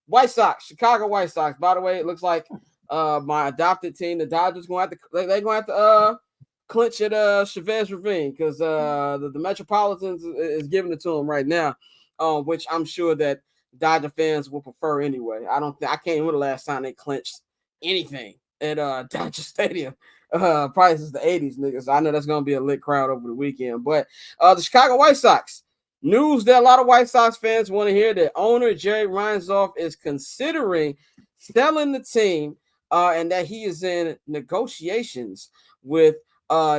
White Sox, Chicago White Sox. By the way, it looks like my adopted team, the Dodgers, they're going to have to clinch at Chavez Ravine because the Metropolitans is giving it to them right now, which I'm sure that Dodger fans will prefer anyway. I can't remember the last time they clinched anything at Dodger Stadium. Probably since the 80s, niggas. I know that's gonna be a lit crowd over the weekend. But the Chicago White Sox. News that a lot of White Sox fans want to hear, that owner Jerry Reinsdorf is considering selling the team, and that he is in negotiations with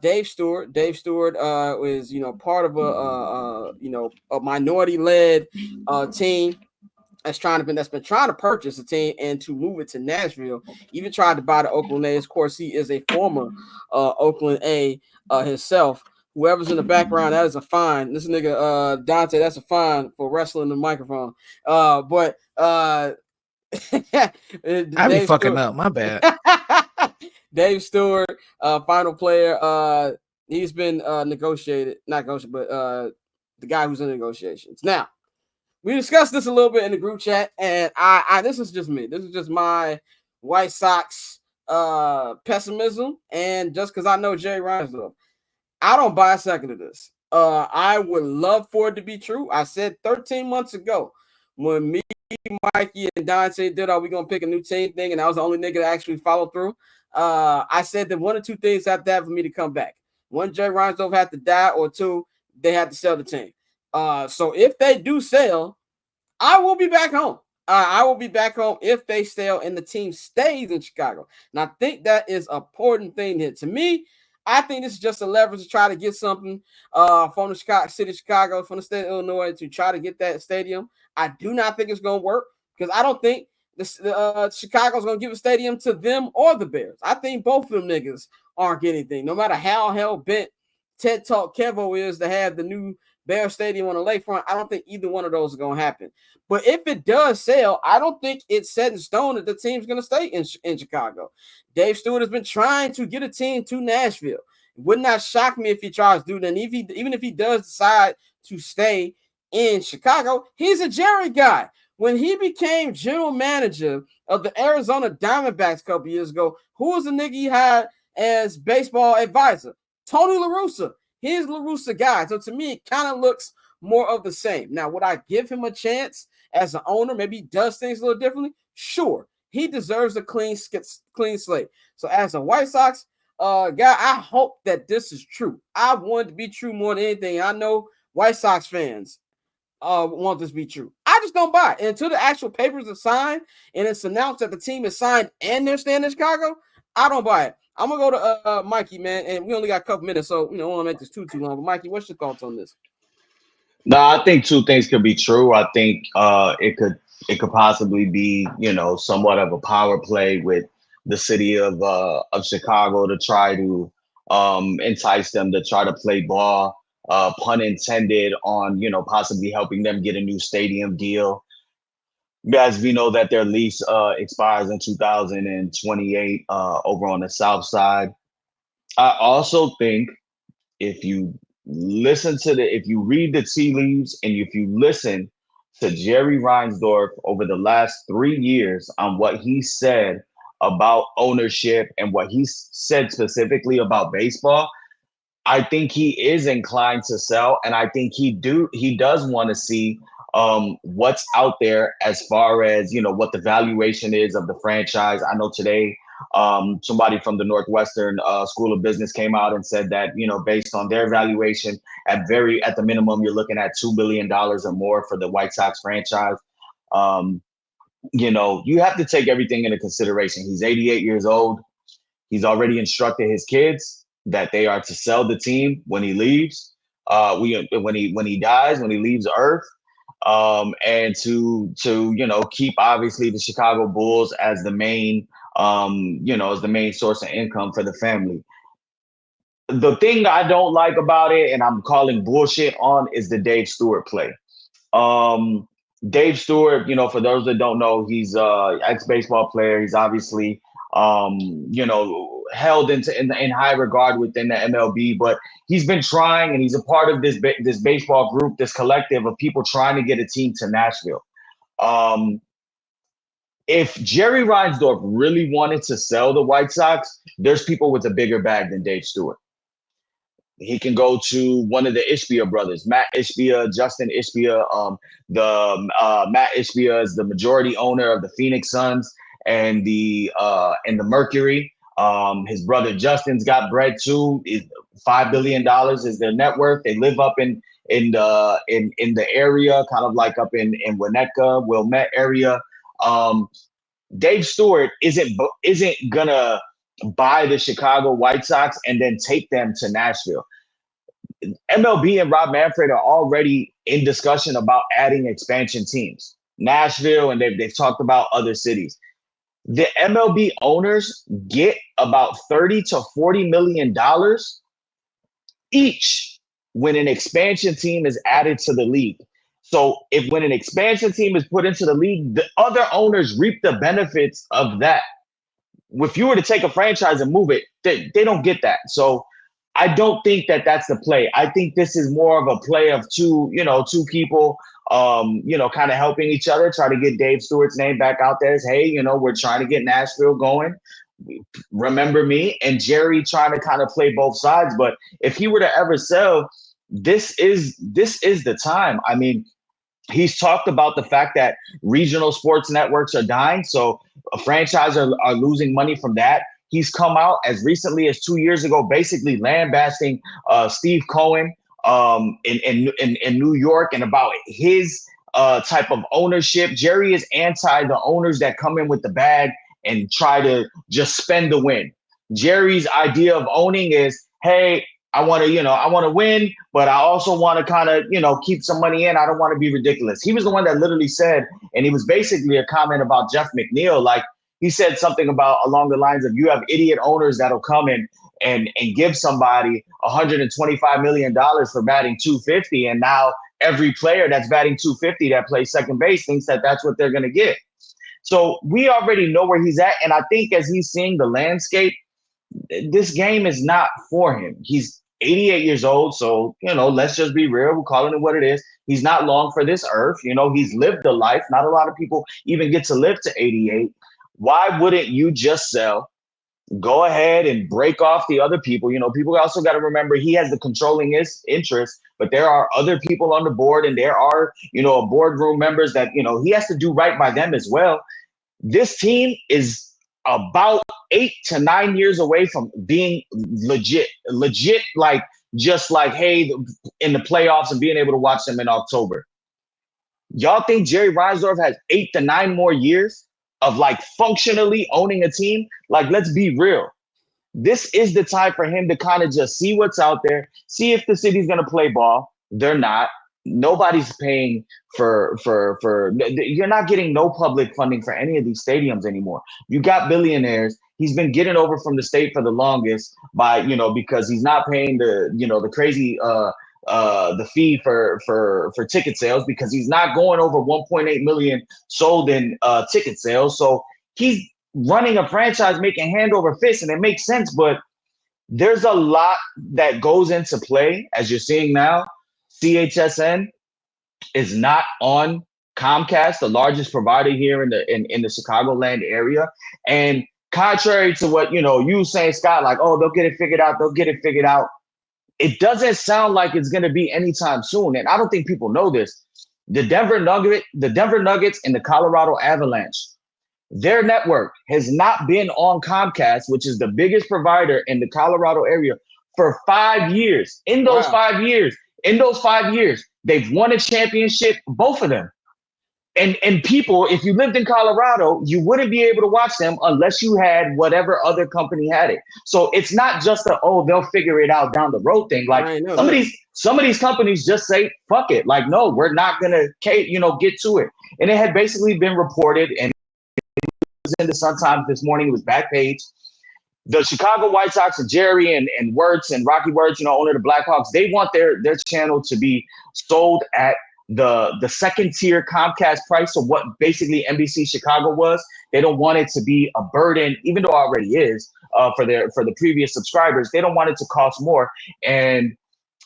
Dave Stewart. Dave Stewart is part of a minority-led team that's been trying to purchase a team and to move it to Nashville. Even tried to buy the Oakland A's. Of course, he is a former Oakland A himself. Whoever's in the background, that is a fine. This nigga Dante, that's a fine for wrestling the microphone. But I be fucking up. My bad. Dave Stewart, final player. He's been not negotiated, but the guy who's in negotiations. Now, we discussed this a little bit in the group chat, and I this is just me. This is just my White Sox pessimism, and just because I know Jerry Reinsdorf, I don't buy a second of this. I would love for it to be true. I said 13 months ago when me, Mikey, and Dante did we gonna pick a new team thing, and I was the only nigga that actually followed through. I said that one or two things have to happen for me to come back. One, Jerry Reinsdorf had to die, or two, they had to sell the team. So if they do sell, I will be back home. I will be back home if they sell and the team stays in Chicago. And I think that is an important thing here. To me, I think this is just a leverage to try to get something from the city of Chicago, from the state of Illinois, to try to get that stadium. I do not think it's going to work because I don't think Chicago's going to give a stadium to them or the Bears. I think both of them niggas aren't getting anything. No matter how hell-bent Ted Talk Kevo is to have the new Bear Stadium on the lakefront, I don't think either one of those are going to happen. But if it does sell, I don't think it's set in stone that the team's going to stay in Chicago. Dave Stewart has been trying to get a team to Nashville. It would not shock me if he tries to do that. And even if he does decide to stay in Chicago, he's a Jerry guy. When he became general manager of the Arizona Diamondbacks a couple years ago, who was the nigga he had as baseball advisor? Tony La Russa. He's La Russa guy. So to me, it kind of looks more of the same. Now, would I give him a chance as an owner? Maybe he does things a little differently. Sure. He deserves a clean slate. So as a White Sox guy, I hope that this is true. I want it to be true more than anything. I know White Sox fans want this to be true. I just don't buy it. And until the actual papers are signed and it's announced that the team is signed and they're staying in Chicago, I don't buy it. I'm going to go to Mikey, man, and we only got a couple minutes, so I don't want to make this too long. But Mikey, what's your thoughts on this? No, I think two things could be true. I think it could possibly be, somewhat of a power play with the city of Chicago to try to entice them to try to play ball, pun intended, on, possibly helping them get a new stadium deal. As we know that their lease expires in 2028 over on the south side. I also think if you read the tea leaves and if you listen to Jerry Reinsdorf over the last 3 years on what he said about ownership and what he said specifically about baseball, I think he is inclined to sell, and I think he does want to see what's out there as far as what the valuation is of the franchise. I know today somebody from the Northwestern School of Business came out and said that based on their valuation, at the minimum you're looking at $2 billion or more for the White Sox franchise. You have to take everything into consideration. He's 88 years old. He's already instructed his kids that they are to sell the team when he leaves, when he dies, when he leaves Earth. And to keep obviously the Chicago Bulls as the main source of income for the family. The thing I don't like about it, and I'm calling bullshit on, is the Dave Stewart play. Dave Stewart, for those that don't know, he's a ex-baseball player. He's obviously held in high regard within the MLB, but he's been trying, and he's a part of this baseball group, this collective of people trying to get a team to Nashville. If Jerry Reinsdorf really wanted to sell the White Sox, there's people with a bigger bag than Dave Stewart. He can go to one of the Ishbia brothers, Matt Ishbia, Justin Ishbia. Matt Ishbia is the majority owner of the Phoenix Suns and the Mercury. His brother Justin's got bread too. $5 billion is their net worth. They live up in the area, kind of like up in Winnetka, Wilmette area. Dave Stewart isn't gonna buy the Chicago White Sox and then take them to Nashville. MLB and Rob Manfred are already in discussion about adding expansion teams. Nashville, and they've talked about other cities. The MLB owners get about $30 to $40 million each when an expansion team is added to the league. So when an expansion team is put into the league, the other owners reap the benefits of that. If you were to take a franchise and move it, they don't get that. So I don't think that that's the play. I think this is more of a play of two people, kind of helping each other, try to get Dave Stewart's name back out there as, hey, we're trying to get Nashville going. Remember me, and Jerry trying to kind of play both sides. But if he were to ever sell, this is the time. I mean, he's talked about the fact that regional sports networks are dying, so a franchise are losing money from that. He's come out as recently as 2 years ago, basically lambasting Steve Cohen in New York and about his type of ownership. Jerry is anti the owners that come in with the bag and try to just spend the win. Jerry's idea of owning is, hey, I want to win, but I also want to kind of, keep some money in. I don't want to be ridiculous. He was the one that literally said, and it was basically a comment about Jeff McNeil. Like, he said something about along the lines of, you have idiot owners that'll come in and give somebody $125 million for batting 250. And now every player that's batting 250 that plays second base thinks that that's what they're going to get. So we already know where he's at. And I think as he's seeing the landscape, this game is not for him. He's 88 years old. So, let's just be real. We're calling it what it is. He's not long for this earth. He's lived a life. Not a lot of people even get to live to 88. Why wouldn't you just sell? Go ahead and break off the other people. People also got to remember he has the controlling interest, but there are other people on the board, and there are, boardroom members that, he has to do right by them as well. This team is about 8 to 9 years away from being legit, like just like, hey, in the playoffs and being able to watch them in October. Y'all think Jerry Reinsdorf has 8 to 9 more years of like functionally owning a team? Like, let's be real. This is the time for him to kind of just see what's out there, see if the city's going to play ball. They're not. Nobody's paying for you're not getting no public funding for any of these stadiums anymore. You got billionaires. He's been getting over from the state for the longest by, because he's not paying the crazy the fee for ticket sales, because he's not going over 1.8 million sold in ticket sales. So he's running a franchise making hand over fist, and it makes sense. But there's a lot that goes into play, as you're seeing now. CHSN is not on Comcast, the largest provider here in the Chicagoland area. And contrary to what, you saying, Scott, like, oh, they'll get it figured out. It doesn't sound like it's going to be anytime soon. And I don't think people know this. The Denver Nuggets and the Colorado Avalanche, their network has not been on Comcast, which is the biggest provider in the Colorado area, for 5 years. In those 5 years, they've won a championship, both of them. And people, if you lived in Colorado, you wouldn't be able to watch them unless you had whatever other company had it. So it's not just they'll figure it out down the road thing. Like some of these companies just say, fuck it. Like, no, we're not gonna get to it. And it had basically been reported, and it was in the Sun-Times this morning. It was back page. The Chicago White Sox and Jerry and Wirtz and Rocky Wirtz, owner of the Blackhawks, they want their channel to be sold at the second tier Comcast price. So what basically NBC Chicago was. They don't want it to be a burden, even though it already is for the previous subscribers. They don't want it to cost more. And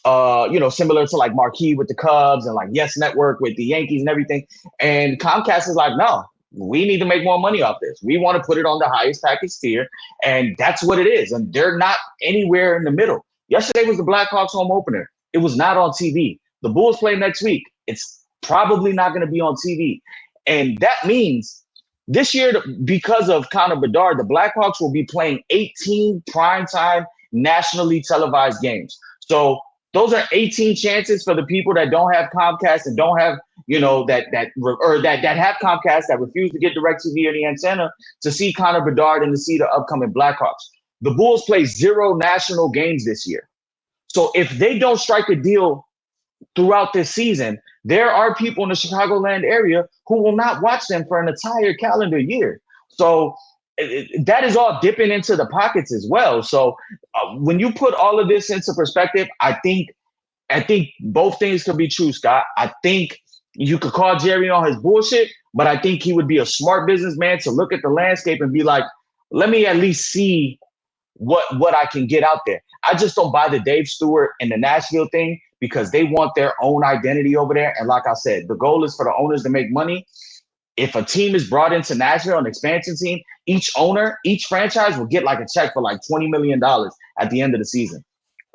similar to like Marquee with the Cubs and like Yes Network with the Yankees and everything. And Comcast is like, no, we need to make more money off this. We want to put it on the highest package tier, and that's what it is. And they're not anywhere in the middle. Yesterday was the Blackhawks home opener. It was not on TV. The Bulls play next week. It's probably not going to be on TV. And that means this year, because of Connor Bedard, the Blackhawks will be playing 18 primetime nationally televised games. So those are 18 chances for the people that don't have Comcast and don't have, that have Comcast that refuse to get DirecTV or the antenna to see Connor Bedard and to see the upcoming Blackhawks. The Bulls play 0 national games this year. So if they don't strike a deal throughout this season, there are people in the Chicagoland area who will not watch them for an entire calendar year. So that is all dipping into the pockets as well. So when you put all of this into perspective, I think both things could be true, Scott. I think you could call Jerry on his bullshit, but I think he would be a smart businessman to look at the landscape and be like, let me at least see what I can get out there. I just don't buy the Dave Stewart and the Nashville thing because they want their own identity over there. And like I said, the goal is for the owners to make money. If a team is brought into Nashville, an expansion team, each owner, each franchise will get like a check for like $20 million at the end of the season.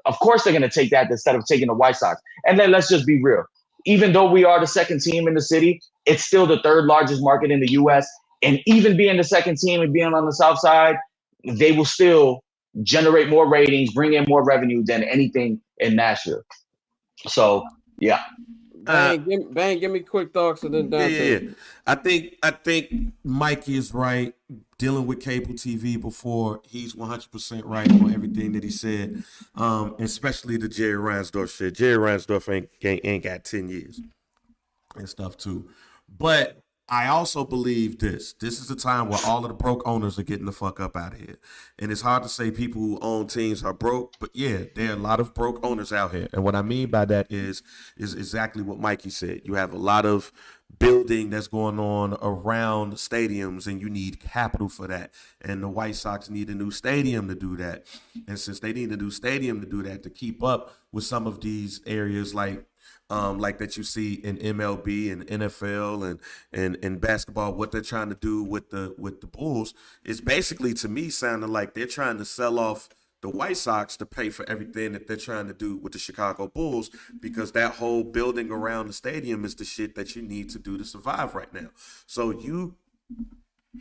Of course, they're going to take that instead of taking the White Sox. And then let's just be real. Even though we are the second team in the city, it's still the third largest market in the U.S. And even being the second team and being on the South Side, they will still generate more ratings, bring in more revenue than anything in Nashville. So, yeah. Bang, give me quick thoughts and then Dante. Yeah. I think Mikey is right. Dealing with cable TV before, he's 100% right on everything that he said, especially the Jerry Reinsdorf shit. Jerry Reinsdorf ain't got 10 years and stuff too. But I also believe this is a time where all of the broke owners are getting the fuck up out of here. And it's hard to say people who own teams are broke, but yeah, there are a lot of broke owners out here. And what I mean by that is exactly what Mikey said. You have a lot of building that's going on around stadiums, and you need capital for that. And the White Sox need a new stadium to do that. And since they need a new stadium to do that, to keep up with some of these areas like that you see in MLB and NFL and basketball, what they're trying to do with the Bulls is basically, to me, sounding like they're trying to sell off the White Sox to pay for everything that they're trying to do with the Chicago Bulls, because that whole building around the stadium is the shit that you need to do to survive right now. So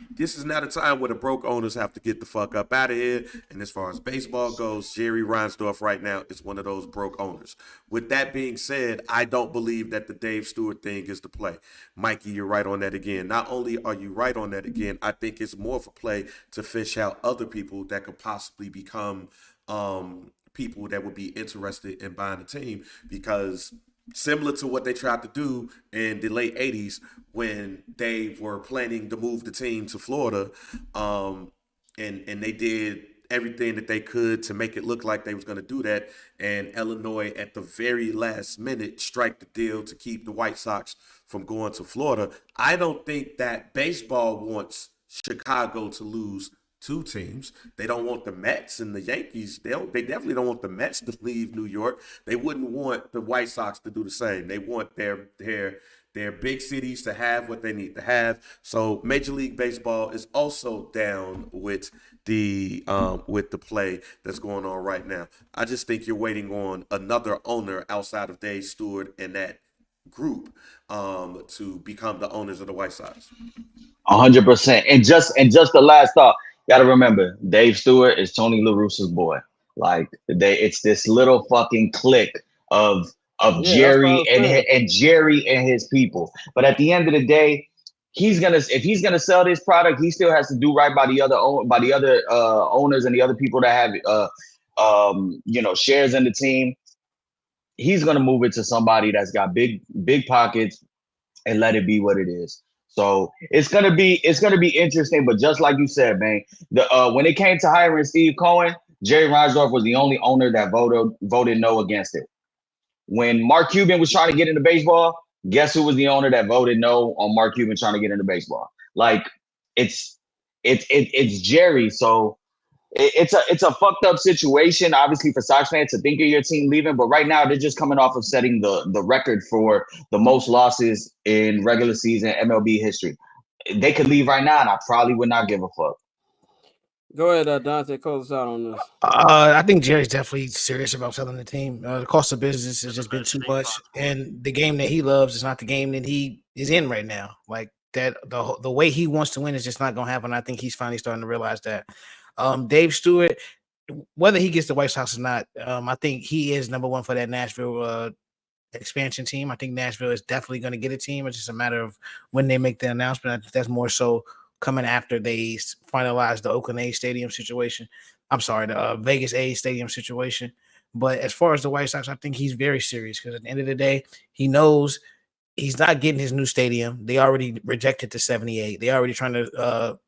this is not a time where the broke owners have to get the fuck up out of here. And as far as baseball goes, Jerry Reinsdorf right now is one of those broke owners. With that being said, I don't believe that the Dave Stewart thing is the play. Mikey, you're right on that again. Not only are you right on that again, I think it's more of a play to fish out other people that could possibly become people that would be interested in buying a team, because similar to what they tried to do in the late 80s when they were planning to move the team to Florida, and they did everything that they could to make it look like they was going to do that, and Illinois at the very last minute strike the deal to keep the White Sox from going to Florida. I don't think that baseball wants Chicago to lose two teams. They don't want the Mets and the Yankees. They definitely don't want the Mets to leave New York. They wouldn't want the White Sox to do the same. They want their big cities to have what they need to have. So Major League Baseball is also down with the play that's going on right now. I just think you're waiting on another owner outside of Dave Stewart and that group to become the owners of the White Sox. 100%. And just the last thought. Got to remember, Dave Stewart is Tony La Russa's boy. Like it's this little fucking clique of Jerry and Jerry and his people. But at the end of the day, if he's gonna sell this product, he still has to do right by the other owners and the other people that have shares in the team. He's gonna move it to somebody that's got big pockets and let it be what it is. So it's gonna be interesting, but just like you said, man, when it came to hiring Steve Cohen, Jerry Reinsdorf was the only owner that voted no against it. When Mark Cuban was trying to get into baseball, guess who was the owner that voted no on Mark Cuban trying to get into baseball? Like it's Jerry. So it's a fucked up situation, obviously, for Sox fans to think of your team leaving. But right now, they're just coming off of setting the record for the most losses in regular season MLB history. they could leave right now, and I probably would not give a fuck. Go ahead, Dante, close us out on this. I think Jerry's definitely serious about selling the team. The cost of business has just been too much, and the game that he loves is not the game that he is in right now. Like that, the way he wants to win is just not going to happen. I think he's finally starting to realize that. Dave Stewart, whether he gets the White Sox or not, I think he is number one for that Nashville expansion team. I think Nashville is definitely going to get a team. It's just a matter of when they make the announcement. I think that's more so coming after they finalize the Oakland A's stadium situation. I'm sorry, the Vegas A's stadium situation. But as far as the White Sox, I think he's very serious because at the end of the day, he knows he's not getting his new stadium. They already rejected the 78. They already trying to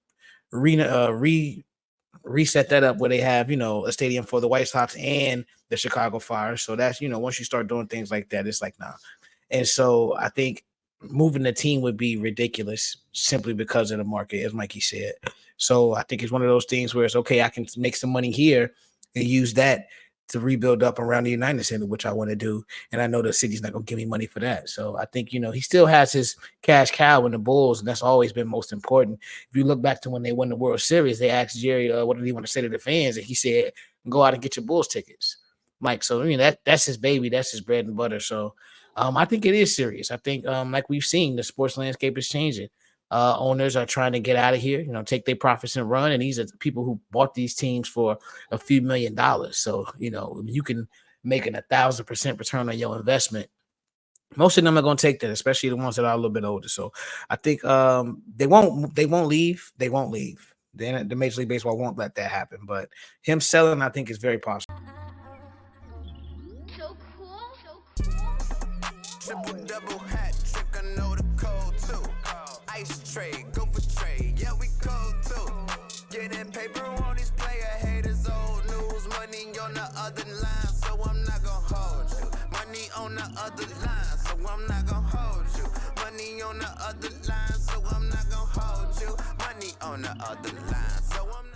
reset that up where they have, a stadium for the White Sox and the Chicago Fire. So that's, once you start doing things like that, it's like, nah. And so I think moving the team would be ridiculous simply because of the market, as Mikey said. So I think it's one of those things where it's okay, I can make some money here and use that to rebuild up around the United Center, which I want to do. And I know the city's not going to give me money for that. So I think, he still has his cash cow in the Bulls, and that's always been most important. If you look back to when they won the World Series, they asked Jerry, what did he want to say to the fans? And he said, go out and get your Bulls tickets. Mike, so that's his baby, that's his bread and butter. So I think it is serious. I think like we've seen, the sports landscape is changing. Owners are trying to get out of here, take their profits and run. And these are people who bought these teams for a few $1 million. So, you can make an 1,000% return on your investment. Most of them are going to take that, especially the ones that are a little bit older. So I think they won't leave. They won't leave. The Major League Baseball won't let that happen. But him selling, I think, is very possible. So cool. Triple double hat trick, I know the code too. Ice trade, go for trade, yeah we cold too. Getting paper on these player haters, old news. Money on the other line, so I'm not gonna hold you. Money on the other line, so I'm not gonna hold you. Money on the other line, so I'm not gonna hold you. Money on the other line, so I'm not